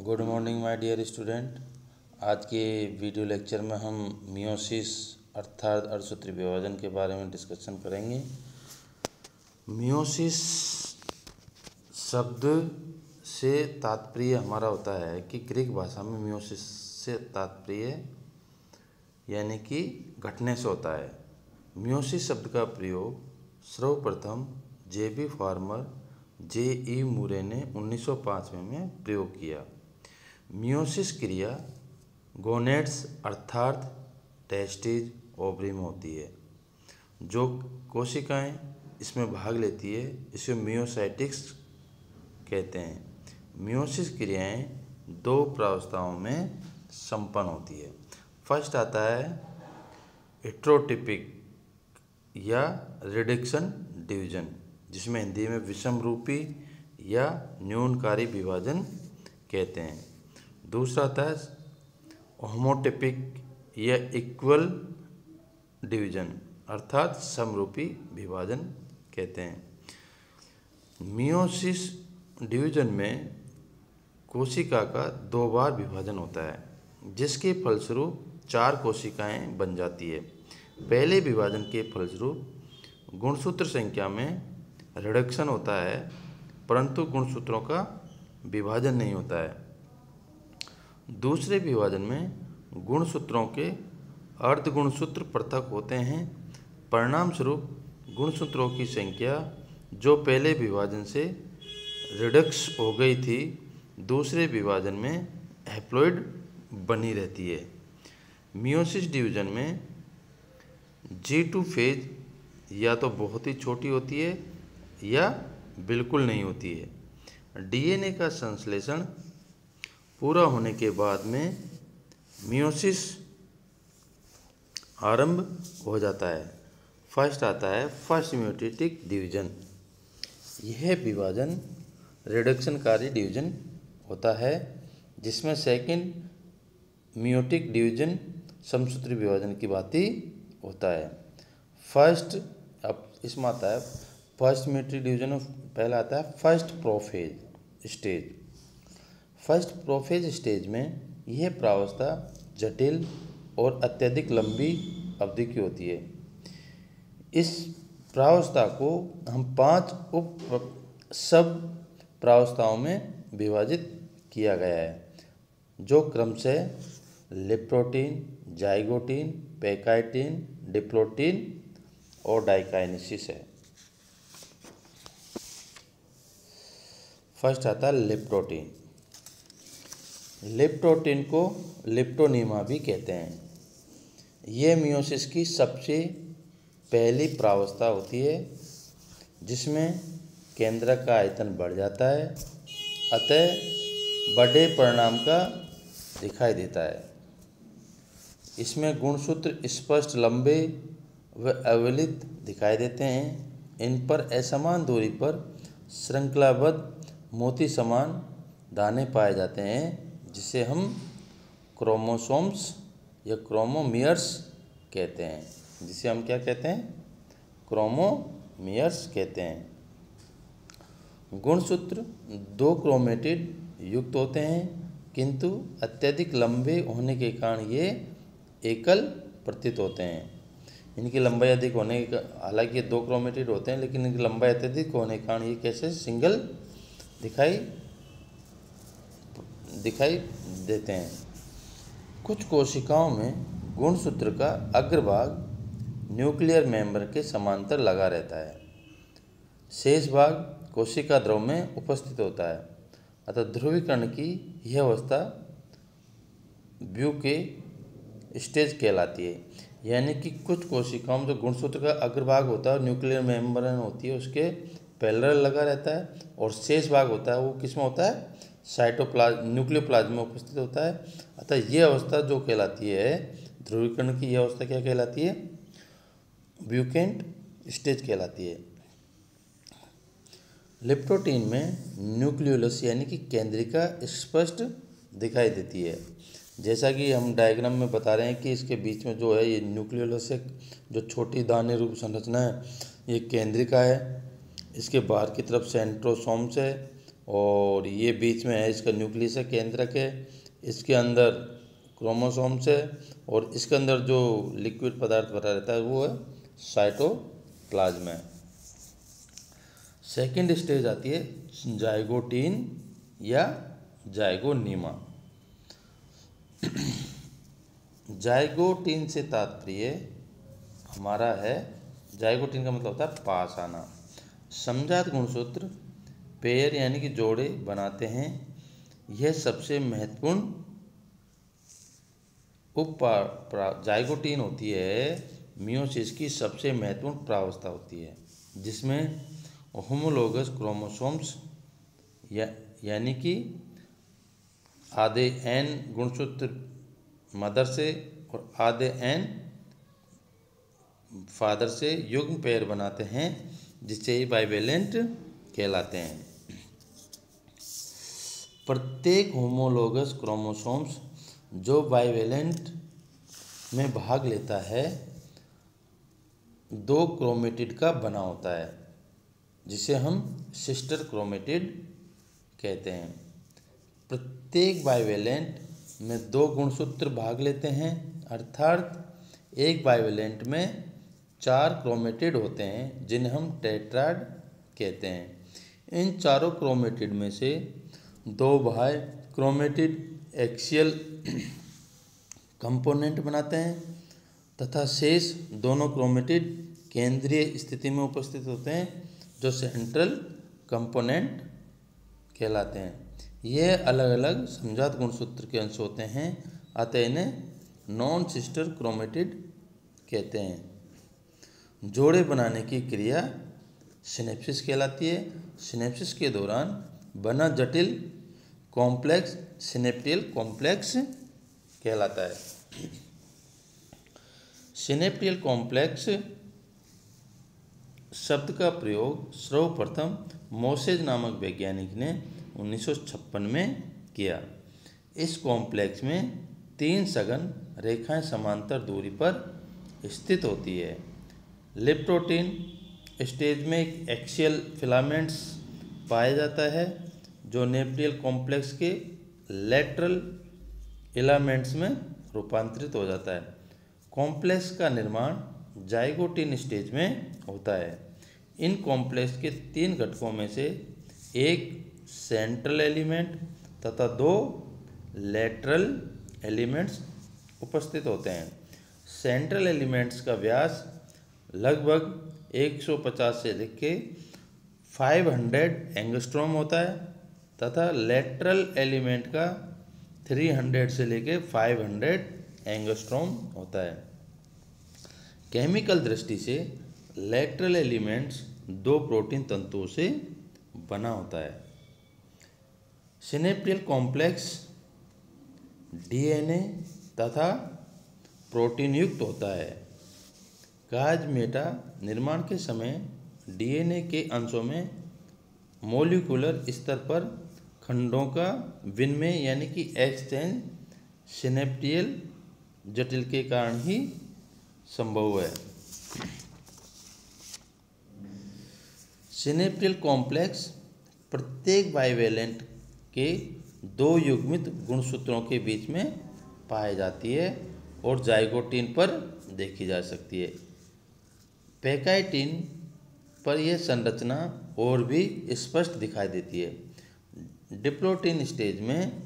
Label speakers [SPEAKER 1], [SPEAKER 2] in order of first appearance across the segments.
[SPEAKER 1] Good morning my dear student. आज के video lecture में हम मियोसिस अर्थात अर्धसूत्री विभाजन के बारे में डिस्कशन करेंगे। मियोसिस शब्द से तात्पर्य हमारा होता है कि ग्रीक भाषा में मियोसिस से तात्पर्य यानी कि घटने से होता है। मियोसिस शब्द का प्रयोग सर्वप्रथम जे.बी. Farmer JE. मुरे ने 1905 में प्रयोग किया। मियोसिस क्रिया गोनेड्स अर्थात टेस्टिज ओवरी में होती है। जो कोशिकाएं इसमें भाग लेती है इसे मियोसाइटिक्स कहते हैं। मियोसिस क्रियाएं दो प्रावस्थाओं में संपन्न होती है। फर्स्ट आता है हेटेरोटिपिक या रिडक्शन डिवीजन, जिसमें हिंदी में विषमरूपी या न्यूनकारी विभाजन कहते हैं। दूसरा आता है होमोटिपिक या इक्वल डिवीजन अर्थात समरूपी विभाजन कहते हैं। मियोसिस डिवीजन में कोशिका का दो बार विभाजन होता है, जिसके फलस्वरूप चार कोशिकाएं बन जाती है। पहले विभाजन के फलस्वरूप गुणसूत्र संख्या में रिडक्शन होता है, परंतु गुणसूत्रों का विभाजन नहीं होता है। दूसरे विभाजन में गुणसूत्रों के अर्धगुणसूत्र पृथक होते हैं। परिणाम स्वरूप गुणसूत्रों की संख्या जो पहले विभाजन से रिडक्स हो गई थी, दूसरे विभाजन में हैप्लॉइड बनी रहती है। मियोसिस डिवीजन में G2 फेज या तो बहुत ही छोटी होती है या बिल्कुल नहीं होती है। डीएनए का संश्लेषण पूरा होने के बाद में मियोसिस आरंभ हो जाता है। फर्स्ट आता है फर्स्ट मियोटिक डिवीजन। यह विभाजन रिडक्शनकारी डिवीजन होता है, जिसमें सेकंड मियोटिक डिवीजन समसूत्री विभाजन की भांति होता है। फर्स्ट अब इसमें आता है फर्स्ट मियोटिक डिवीजन। पहला आता है first prophase stage. First prophase stage में यह प्रावस्था जटिल और अत्यधिक लंबी अवधि की होती है। इस प्रावस्था को हम 5 उप सब प्रावस्थाओं में विभाजित किया गया है, जो क्रमशः लेप्टोटीन, जाइगोटीन, पैकाइटीन, डिप्लोटीन और डाइकाइनेसिस है। फर्स्ट आता है लेप्टोटीन। लेप्टोटीन को लेप्टोनीमा भी कहते हैं। यह मियोसिस की सबसे पहली प्रावस्था होती है, जिसमें केंद्रक का आयतन बढ़ जाता है, अतः बड़े परिणाम का दिखाई देता है। इसमें गुणसूत्र स्पष्ट लंबे व अवलित दिखाई देते हैं। इन पर असमान दूरी पर श्रृंखलाबद्ध मोती समान दाने पाए जाते हैं, जिसे हम क्रोमोसोम्स या क्रोमोमियर्स कहते हैं। जिसे हम क्या कहते हैं? क्रोमोमियर्स कहते हैं। गुणसूत्र 2 क्रोमेटिड युक्त होते हैं, किंतु अत्यधिक लंबे होने के कारण ये एकल प्रतीत होते हैं। इनकी लंबाई अधिक होने के हालांकि ये 2 क्रोमेटिड होते हैं, लेकिन इनकी लंबाई अत्यधिक होने के कारण ये कैसे सिंगल दिखाई देते हैं। कुछ कोशिकाओं में गुणसूत्र का अग्रभाग न्यूक्लियर मेंबर के समांतर लगा रहता है। शेष भाग कोशिका द्रव में उपस्थित होता है। अतः ध्रुवीकरण की यह अवस्था ब्यूके स्टेज कहलाती है। यानी कि कुछ कोशिकाओं में जो गुणसूत्र का अग्रभाग होता है, न्यूक्लियर मेम्ब्रेन होती है, उसके पैरेलल लगा रहता है, और शेष भाग होता है वो किसमें होता है? साइटोप्लाज्म न्यूक्लियोप्लाज्म में उपस्थित होता है। अतः ये अवस्था जो कहलाती है ध्रुवीकरण की, यह अवस्था क्या कहलाती है? ब्यूकेंट स्टेज कहलाती है। लेप्टोटीन में न्यूक्लियोलस यानी कि केंद्रिका स्पष्ट दिखाई देती है। जैसा कि हम डायग्राम में बता रहे हैं कि इसके बीच में जो है ये न्यूक्लियोलस है, जो छोटी दाने रूप संरचना है, ये केंद्रिका है। इसके बाहर की तरफ सेंट्रोसोम्स है और ये बीच में है, इसका न्यूक्लियस है, केंद्रक है। इसके अंदर क्रोमोसोम्स है और इसके अंदर जो लिक्विड पदार्थ भरा रहता है वो है साइटोप्लाज्म है। सेकेंड स्टेज आती है जाइगोटीन या जाइगोनीमा। जाइगोटीन से तात्पर्य हमारा है, जाइगोटीन का मतलब होता है पास आना। समजात गुणसूत्र पेयर यानी कि जोड़े बनाते हैं। यह सबसे महत्वपूर्ण जाइगोटीन होती है, मियोसिस की सबसे महत्वपूर्ण प्रावस्था होती है, जिसमें होमोलोगस क्रोमोसोम्स यानी कि आधे n गुणसूत्र मदर से और आधे n फादर से युग्म पेयर बनाते हैं, जिससे ये बाइवेलेंट कहलाते हैं। प्रत्येक होमोलोगस क्रोमोसोम्स जो बाइवेलेंट में भाग लेता है 2 क्रोमेटिड का बना होता है, जिसे हम सिस्टर क्रोमेटिड कहते हैं। प्रत्येक बाइवेलेंट में 2 गुणसूत्र भाग लेते हैं, अर्थात एक बाइवेलेंट में 4 क्रोमेटिड होते हैं, जिन्हें हम टेट्राड कहते हैं। इन चारों क्रोमेटिड में से 2 भाई क्रोमेटिड एक्सियल कंपोनेंट बनाते हैं तथा शेष दोनों क्रोमेटिड केंद्रीय स्थिति में उपस्थित होते हैं, जो सेंट्रल कंपोनेंट कहलाते हैं। यह अलग अलग समजात गुणसूत्र के अंश होते हैं, अतः इन्हें नॉन सिस्टर क्रोमेटिड कहते हैं। जोड़े बनाने की क्रिया सिनेप्सिस कहलाती है। सिनेप्सिस के दौरान बना जटिल कॉम्प्लेक्स सिनेप्टियल कॉम्प्लेक्स कहलाता है। सिनेप्टियल कॉम्प्लेक्स शब्द का प्रयोग सर्वप्रथम मोसेज नामक वैज्ञानिक ने 1956 में किया। इस कॉम्प्लेक्स में 3 सघन रेखाएं समांतर दूरी पर स्थित होती है। लिप्टोटीन स्टेज में एक एक्सियल फिलामेंट्स पाया जाता है, जो नेप्टियल कॉम्प्लेक्स के लेटरल इलामेंट्स में रूपांतरित हो जाता है। कॉम्प्लेक्स का निर्माण जाइगोटीन स्टेज में होता है। इन कॉम्प्लेक्स के 3 घटकों में से एक सेंट्रल एलिमेंट तथा 2 लेटरल एलिमेंट्स उपस्थित होते हैं। सेंट्रल एलिमेंट्स का व्यास लगभग 150 से लेके 500 एंगस्ट्रॉम होता है तथा लेटरल एलिमेंट का 300 से लेके 500 एंगस्ट्रॉम होता है। केमिकल दृष्टि से लेटरल एलिमेंट्स 2 प्रोटीन तंतुओं से बना होता है। सिनेप्टियल कॉम्प्लेक्स डीएनए तथा प्रोटीन युक्त होता है। काज मेटा निर्माण के समय डीएनए के अंशों में मॉलिक्यूलर स्तर पर खंडों का विनिमय यानी कि एक्सचेंज सिनेप्टियल जटिल के कारण ही संभव है। सिनेप्टियल कॉम्प्लेक्स प्रत्येक बाइवेलेंट के 2 युग्मित गुणसूत्रों के बीच में पाई जाती है और जाइगोटीन पर देखी जा सकती है। पैकाइटिन पर यह संरचना और भी स्पष्ट दिखाई देती है। डिप्लोटीन स्टेज में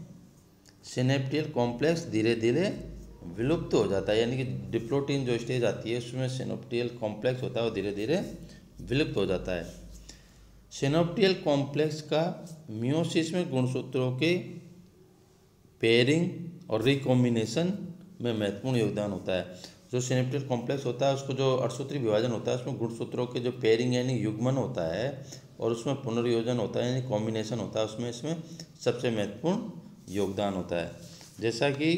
[SPEAKER 1] सिनेप्टियल कॉम्प्लेक्स धीरे धीरे विलुप्त हो जाता है, यानी कि डिप्लोटीन जो स्टेज आती है उसमें सिनेप्टियल कॉम्प्लेक्स होता है वो धीरे धीरे विलुप्त हो जाता है। सिनेप्टियल कॉम्प्लेक्स का मियोसिस में गुणसूत्रों के पेयरिंग और रिकॉम्बिनेशन में महत्वपूर्ण योगदान होता है। जो सिनेप्टियल कॉम्प्लेक्स होता है उसको जो अठसूत्री विभाजन होता है उसमें गुणसूत्रों के जो पेयरिंग यानी युग्मन होता है और उसमें पुनर्योजन होता है यानी कॉम्बिनेशन होता है, उसमें इसमें सबसे महत्वपूर्ण योगदान होता है। जैसा कि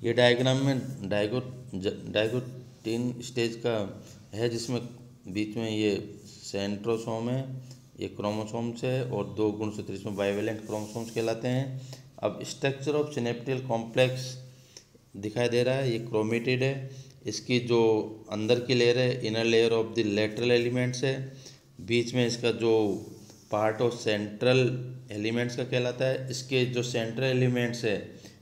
[SPEAKER 1] ये डायग्राम में डाइगोटीन स्टेज का है, जिसमें बीच में ये सेंट्रोसोम है, ये क्रोमोसोम्स है और 2 गुणसूत्र इसमें बाइवेलेंट क्रोमोसोम्स कहलाते हैं। अब स्ट्रक्चर ऑफ सिनेप्टियल कॉम्प्लेक्स दिखाई दे रहा है, ये क्रोमेटिड है। इसकी जो अंदर की लेयर है inner layer of the lateral elements है, बीच में इसका जो पार्ट ऑफ सेंट्रल एलिमेंट्स का कहलाता है। इसके जो सेंट्रल एलिमेंट्स है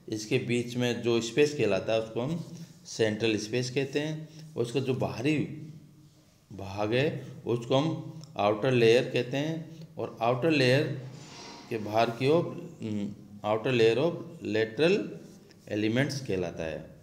[SPEAKER 1] इसके बीच में जो स्पेस कहलाता है उसको हम सेंट्रल स्पेस कहते हैं। और उसका जो बाहरी भाग है उसको हम आउटर लेयर कहते हैं। और आउटर लेयर के बाहर की ओर outer layer of lateral elements कहलाता है।